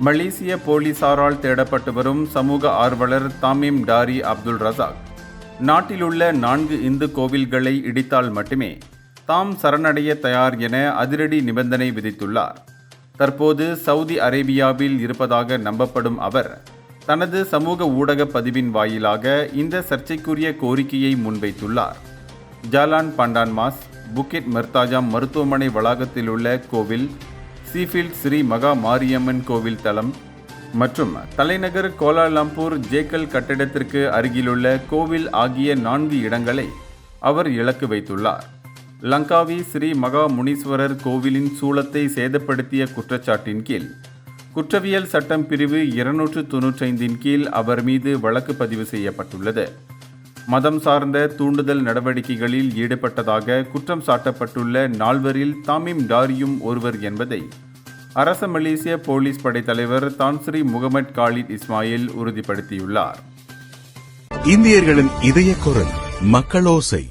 மலேசிய போலீசாரால் தேடப்பட்டு வரும் சமூக ஆர்வலர் தாமீம் டாரி அப்துல் ரசாக் நாட்டிலுள்ள 4 இந்து கோவில்களை இடித்தால் மட்டுமே தாம் சரணடைய தயார் என அதிரடி நிபந்தனை விதித்துள்ளார். தற்போது சவுதி அரேபியாவில் இருப்பதாக நம்பப்படும் அவர் தனது சமூக ஊடக பதிவின் வாயிலாக இந்த சர்ச்சைக்குரிய கோரிக்கையை முன்வைத்துள்ளார். ஜாலான் பண்டான் மாஸ், புக்கிட் மெர்தாஜாம் மருத்துவமனை வளாகத்தில் உள்ள கோவில், சீஃபீல்ட் ஸ்ரீ மகா மாரியம்மன் கோவில் தலம் மற்றும் தலைநகர் கோலாலம்பூர் ஜேக்கல் கட்டிடத்திற்கு அருகிலுள்ள கோவில் ஆகிய 4 இடங்களை அவர் இலக்கு வைத்துள்ளார். லங்காவி ஸ்ரீ மகா முனீஸ்வரர் கோவிலின் சூலத்தை சேதப்படுத்திய குற்றச்சாட்டின் கீழ் குற்றவியல் சட்டம் பிரிவு 295 கீழ் அவர் மீது வழக்கு பதிவு செய்யப்பட்டுள்ளது. மதம் சார்ந்த தூண்டுதல் நடவடிக்கைகளில் ஈடுபட்டதாக குற்றம் சாட்டப்பட்டுள்ள 4வரில் தாமீம் டாரியும் ஒருவர் என்பதை அரச மலேசிய போலீஸ் படைத்தலைவர் தான்ஸ்ரீ முகமது காலித் இஸ்மாயில் உறுதிப்படுத்தியுள்ளார். இந்தியர்களின் இதய குரல் மக்களோசை.